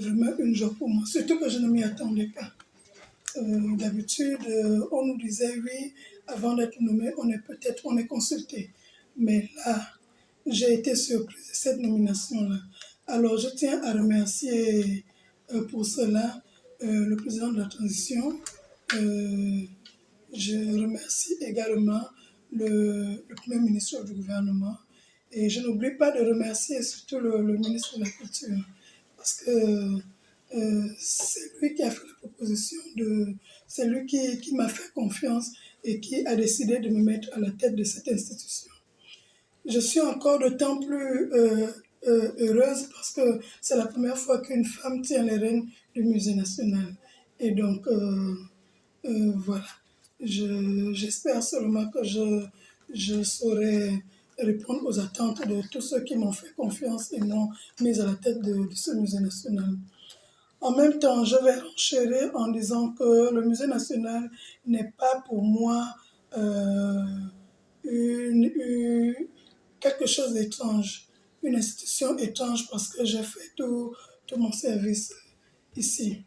vraiment une joie pour moi, surtout que je ne m'y attendais pas. D'habitude, on nous disait oui, avant d'être nommé, on est consulté. Mais là, j'ai été surprise de cette nomination-là. Alors, je tiens à remercier pour cela le président de la transition. Euh, je remercie également le Premier ministre du gouvernement. Et je n'oublie pas de remercier surtout le ministre de la Culture. Parce que c'est lui qui a fait la proposition, c'est lui qui m'a fait confiance et qui a décidé de me mettre à la tête de cette institution. Je suis encore d'autant plus heureuse parce que c'est la première fois qu'une femme tient les rênes du Musée national. Et donc, voilà. J'espère seulement que je saurai répondre aux attentes de tous ceux qui m'ont fait confiance et m'ont mise à la tête de ce musée national. En même temps, je vais renchérir en disant que le musée national n'est pas pour moi quelque chose d'étrange, une institution étrange parce que j'ai fait tout mon service ici.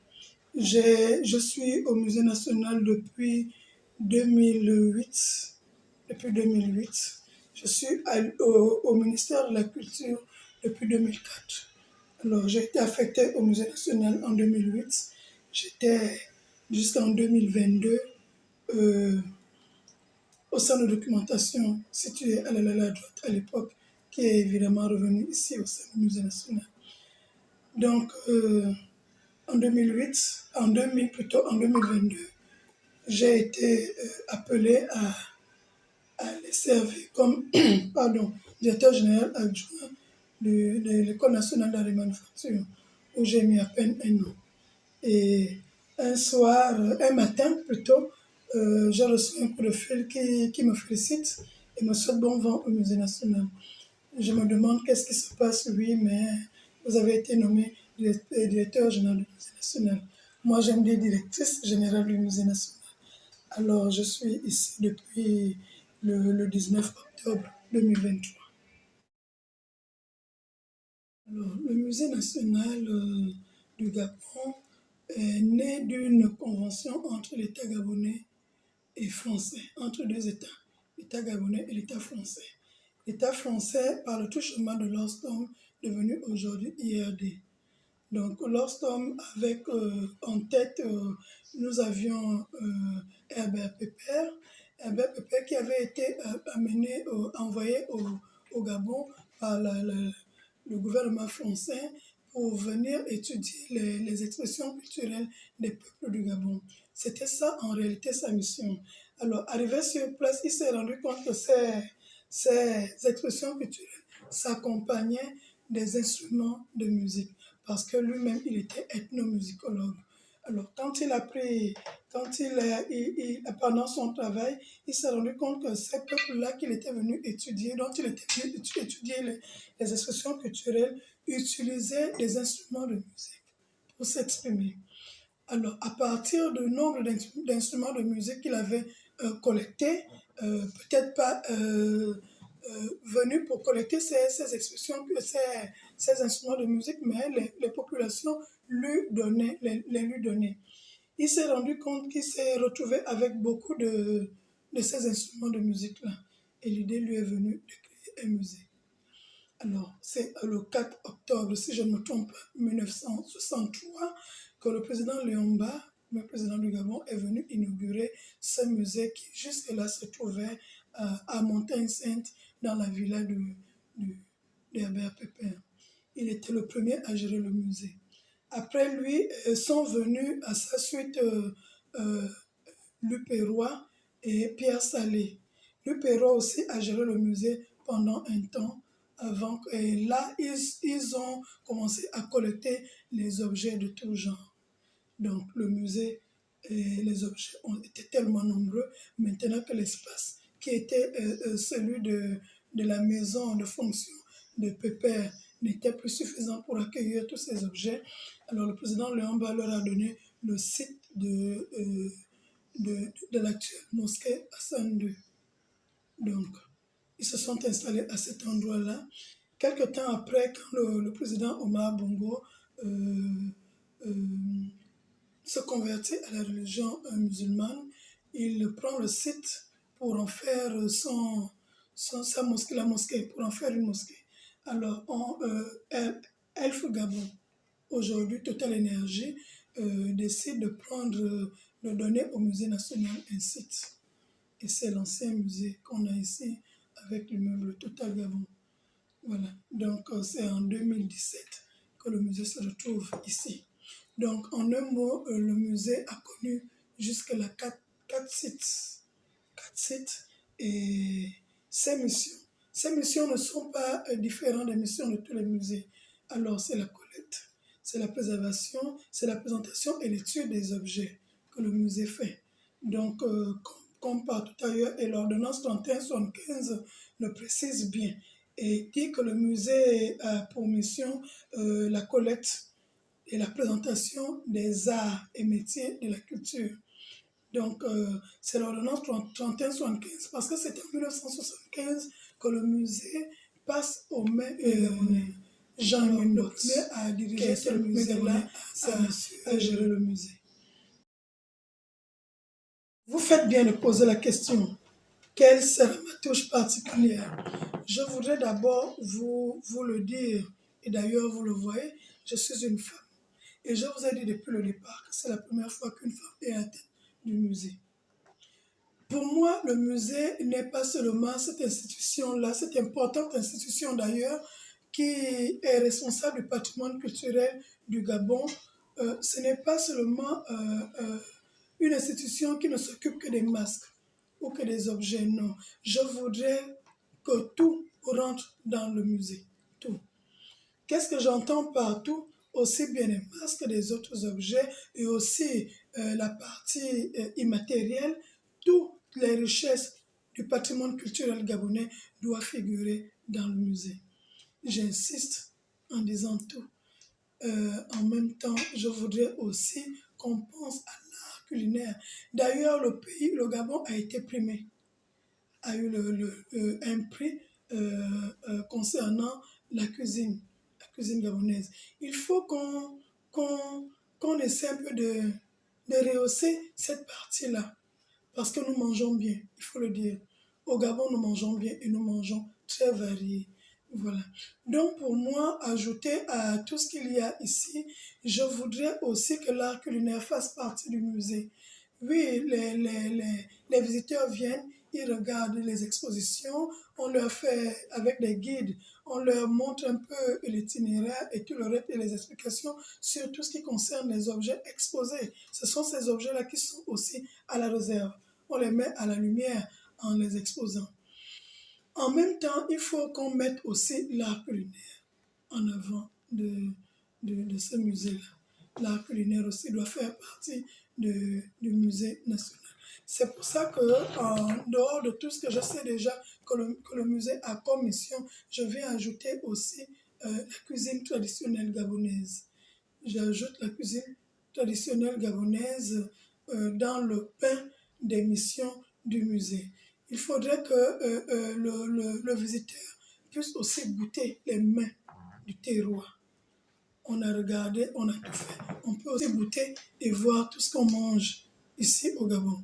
Je suis au musée national depuis 2008. Depuis 2008. Je suis au ministère de la Culture depuis 2004. Alors, j'ai été affectée au musée national en 2008. J'étais jusqu'en 2022 au centre de documentation situé à la droite à l'époque, qui est évidemment revenu ici au sein du musée national. Donc, en 2008, en 2022, j'ai été appelée à les servir comme directeur général adjoint de l'École nationale d'art et manufacture, où j'ai mis à peine un an. Et un matin plutôt, j'ai reçu un coup de fil qui me félicite et me souhaite bon vent au musée national. Je me demande qu'est-ce qui se passe, oui, mais vous avez été nommé directeur général du musée national. Moi, j'aime dire directrice générale du musée national. Alors, je suis ici depuis le 19 octobre 2023. Alors, le musée national du Gabon est né d'une convention entre l'État gabonais et français, entre deux États, l'État gabonais et l'État français. L'État français, par le tout chemin de l'Alstom, devenu aujourd'hui IRD. Donc, l'Alstom, avec en tête, nous avions Herbert Pepper, qui avait été envoyé au Gabon par le gouvernement français pour venir étudier les expressions culturelles des peuples du Gabon. C'était ça, en réalité, sa mission. Alors, arrivé sur place, il s'est rendu compte que ces expressions culturelles s'accompagnaient des instruments de musique, parce que lui-même, il était ethnomusicologue. Alors, pendant son travail, il s'est rendu compte que ces peuples-là qu'il était venu étudier, dont il était venu étudier les expressions culturelles, utilisaient des instruments de musique pour s'exprimer. Alors, à partir du nombre d'instruments de musique qu'il avait collectés, peut-être pas venu pour collecter ces expressions, ces instruments de musique, mais les populations les lui donnaient. Il s'est rendu compte qu'il s'est retrouvé avec beaucoup de ces instruments de musique-là. Et l'idée lui est venue de créer un musée. Alors, c'est le 4 octobre, si je ne me trompe pas, 1963, que le président Léomba, le président du Gabon, est venu inaugurer ce musée qui jusque-là se trouvait à Montagne-Sainte, dans la villa d'Herbert Pepper. Il était le premier à gérer le musée. Après lui, sont venus à sa suite Lupérois et Pierre Salé. Lupérois aussi a géré le musée pendant un temps, et là, ils ont commencé à collecter les objets de tout genre. Donc, le musée et les objets ont été tellement nombreux, maintenant que l'espace qui était celui de la maison de fonction de Pépère n'était plus suffisant pour accueillir tous ces objets. Alors, le président Léomba leur a donné le site de l'actuelle mosquée Hassan II. Donc, ils se sont installés à cet endroit-là. Quelque temps après, quand le président Omar Bongo se convertit à la religion musulmane, il prend le site pour en faire sa mosquée, la mosquée, pour en faire une mosquée. Alors, Elf Gabon, aujourd'hui Total Énergie, décide de donner au musée national un site. Et c'est l'ancien musée qu'on a ici avec l'immeuble Total Gabon. Voilà, donc c'est en 2017 que le musée se retrouve ici. Donc en un mot, le musée a connu jusque-là quatre sites. Quatre sites et ces missions. Ces missions ne sont pas différentes des missions de tous les musées. Alors c'est la collecte, c'est la préservation, c'est la présentation et l'étude des objets que le musée fait. Donc comme partout ailleurs, et l'ordonnance 3175 le précise bien et dit que le musée a pour mission la collecte et la présentation des arts et métiers de la culture. Donc, c'est l'ordonnance 3175 parce que c'est en 1975 que le musée passe aux mains Jean Mindot, à diriger ce musée-là, à gérer le musée. Vous faites bien de poser la question, quelle sera ma touche particulière? Je voudrais d'abord vous le dire, et d'ailleurs vous le voyez, je suis une femme. Et je vous ai dit depuis le départ que c'est la première fois qu'une femme est à la tête du musée. Pour moi, le musée n'est pas seulement cette institution-là, cette importante institution d'ailleurs, qui est responsable du patrimoine culturel du Gabon. Ce n'est pas seulement une institution qui ne s'occupe que des masques ou que des objets, non. Je voudrais que tout rentre dans le musée, tout. Qu'est-ce que j'entends par tout? Aussi bien les masques que des autres objets et aussi la partie immatérielle, toutes les richesses du patrimoine culturel gabonais doivent figurer dans le musée. J'insiste en disant tout. En même temps, je voudrais aussi qu'on pense à l'art culinaire. D'ailleurs, le Gabon a été primé, a eu un prix concernant la cuisine gabonaise. Il faut qu'on essaie un peu de rehausser cette partie-là, parce que nous mangeons bien, il faut le dire. Au Gabon, nous mangeons bien et nous mangeons très varié. Voilà. Donc pour moi, ajouter à tout ce qu'il y a ici, je voudrais aussi que l'art culinaire fasse partie du musée. Oui, les visiteurs viennent, ils regardent les expositions, on leur fait avec des guides, on leur montre un peu l'itinéraire et tout le reste et les explications sur tout ce qui concerne les objets exposés. Ce sont ces objets-là qui sont aussi à la réserve. On les met à la lumière en les exposant. En même temps, il faut qu'on mette aussi l'art culinaire en avant de ce musée-là. L'art culinaire aussi doit faire partie du musée national. C'est pour ça que, en dehors de tout ce que je sais déjà que le musée a comme mission, je vais ajouter aussi la cuisine traditionnelle gabonaise. J'ajoute la cuisine traditionnelle gabonaise dans le pain des missions du musée. Il faudrait que le visiteur puisse aussi goûter les mains du terroir. On a regardé, on a tout fait. On peut aussi goûter et voir tout ce qu'on mange ici au Gabon.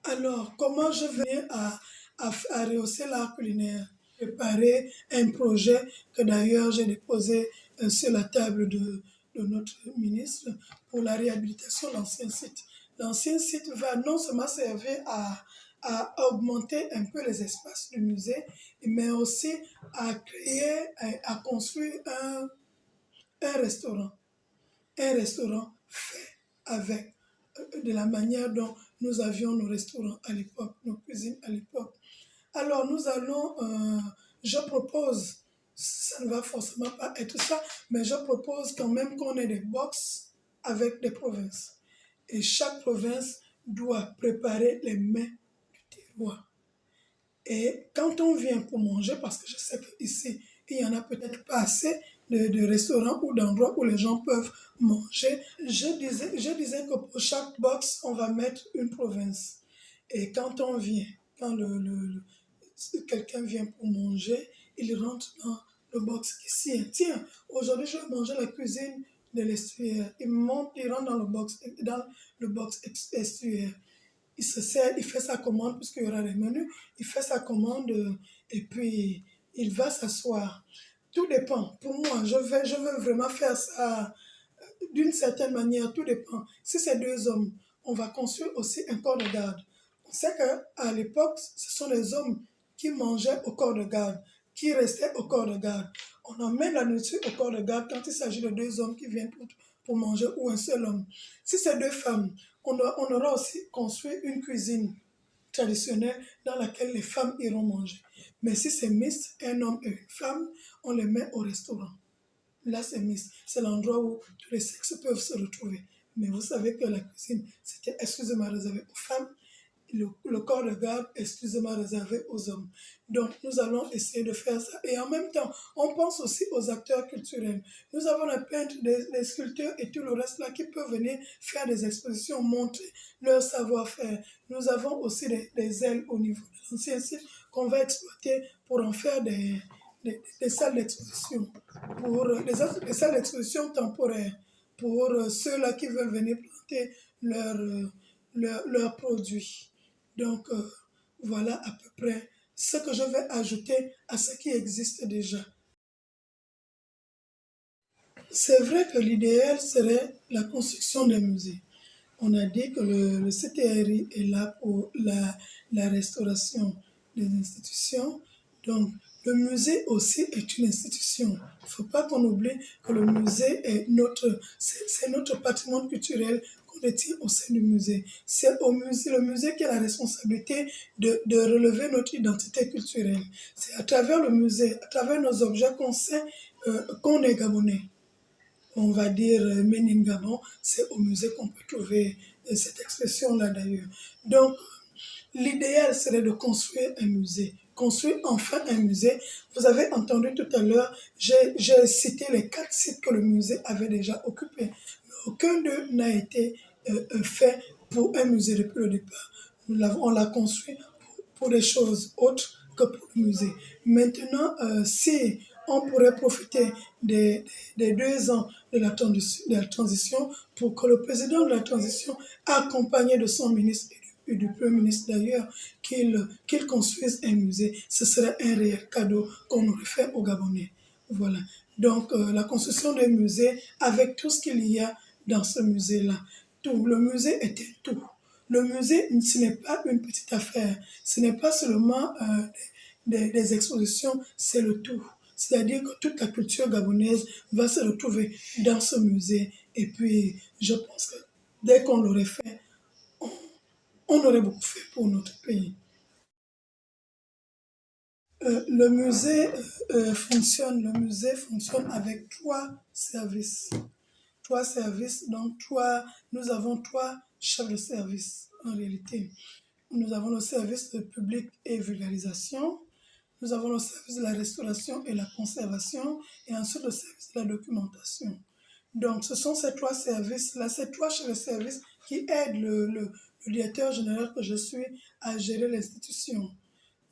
Alors, comment je viens à rehausser l'art culinaire? Préparer un projet que d'ailleurs j'ai déposé sur la table de notre ministre pour la réhabilitation de l'ancien site. L'ancien site va non seulement servir à augmenter un peu les espaces du musée, mais aussi à créer, à construire un restaurant. Un restaurant fait avec de la manière dont nous avions nos restaurants à l'époque, nos cuisines à l'époque. Alors nous allons, je propose, ça ne va forcément pas être ça, mais je propose quand même qu'on ait des box avec des provinces. Et chaque province doit préparer les mets du terroir. Et quand on vient pour manger, parce que je sais qu'ici, il n'y en a peut-être pas assez de restaurants ou d'endroits où les gens peuvent manger, je disais que pour chaque box, on va mettre une province. Et quand on vient, quand quelqu'un vient pour manger, il rentre le box ici. Tiens, aujourd'hui, je vais manger la cuisine de l'estuaire. Il monte, il rentre dans le box estuaire. Il se sert, il fait sa commande, puisqu'il y aura les menus, il fait sa commande et puis il va s'asseoir. Tout dépend. Pour moi, je veux vraiment faire ça d'une certaine manière, tout dépend. Si c'est deux hommes, on va construire aussi un corps de garde. On sait qu'à l'époque, ce sont les hommes qui mangeaient au corps de garde, qui restaient au corps de garde. On emmène la nourriture au corps de garde quand il s'agit de deux hommes qui viennent pour manger ou un seul homme. Si c'est deux femmes, on aura aussi construit une cuisine traditionnelle dans laquelle les femmes iront manger. Mais si c'est mixte, un homme et une femme, on les met au restaurant. Là, c'est Miss. C'est l'endroit où tous les sexes peuvent se retrouver. Mais vous savez que la cuisine, c'était exclusivement réservé aux femmes, le corps de garde exclusivement réservé aux hommes. Donc, nous allons essayer de faire ça. Et en même temps, on pense aussi aux acteurs culturels. Nous avons les peintres, les sculpteurs et tout le reste là qui peuvent venir faire des expositions, montrer leur savoir-faire. Nous avons aussi des ailes au niveau de l'ancien site qu'on va exploiter pour en faire des salles d'exposition, des salles d'exposition temporaires pour ceux-là qui veulent venir planter leurs produits. Donc, voilà à peu près ce que je vais ajouter à ce qui existe déjà. C'est vrai que l'idéal serait la construction des musées. On a dit que le CTRI est là pour la restauration des institutions. Donc, le musée aussi est une institution. Il ne faut pas qu'on oublie que le musée est c'est notre patrimoine culturel qu'on détient au sein du musée. C'est le musée qui a la responsabilité de relever notre identité culturelle. C'est à travers le musée, à travers nos objets qu'on sait qu'on est gabonais. On va dire Ménine Gabon, c'est au musée qu'on peut trouver cette expression-là d'ailleurs. Donc, l'idéal serait de construire un musée, construire enfin un musée. Vous avez entendu tout à l'heure, j'ai cité les 4 sites que le musée avait déjà occupés. Mais aucun d'eux n'a été fait pour un musée depuis le départ. On l'a construit pour des choses autres que pour le musée. Maintenant, si on pourrait profiter des 2 ans de la transition pour que le président de la transition, accompagné de son ministre et du Premier ministre d'ailleurs, qu'il construise un musée. Ce serait un réel cadeau qu'on aurait fait aux Gabonais. Voilà. Donc, la construction d'un musée avec tout ce qu'il y a dans ce musée-là. Tout. Le musée est un tout. Le musée, ce n'est pas une petite affaire. Ce n'est pas seulement des expositions, c'est le tout. C'est-à-dire que toute la culture gabonaise va se retrouver dans ce musée. Et puis, je pense que dès qu'on l'aurait fait, on aurait beaucoup fait pour notre pays. Le musée fonctionne avec 3 services. 3 services, donc nous avons 3 chefs de service en réalité. Nous avons le service de public et vulgarisation, nous avons le service de la restauration et la conservation, et ensuite le service de la documentation. Donc, ce sont ces 3 services-là, ces 3 chefs de service qui aident le directeur général que je suis à gérer l'institution.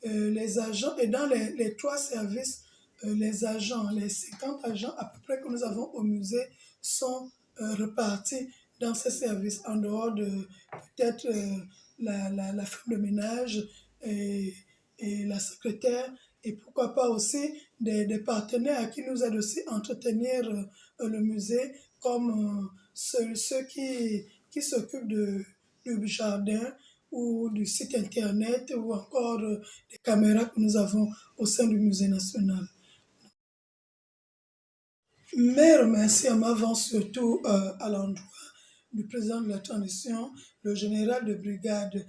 Les agents, et dans les 3 services, les 50 agents à peu près que nous avons au musée sont repartis dans ces services, en dehors de peut-être la femme de ménage et la secrétaire, et pourquoi pas aussi des partenaires à qui nous aident aussi à entretenir le musée, comme ceux qui s'occupent du jardin ou du site internet ou encore des caméras que nous avons au sein du musée national. Mes remerciements vont surtout à l'endroit du président de la transition, le général de brigade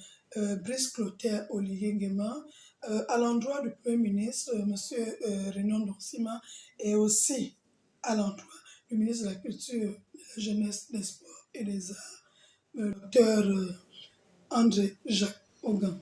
Brice Clotaire Olivier Nguema, à l'endroit du Premier ministre, M. Renan Donsima, et aussi à l'endroit du ministre de la Culture, de la Jeunesse, des Sports et des Arts, le docteur André Jacques Augan.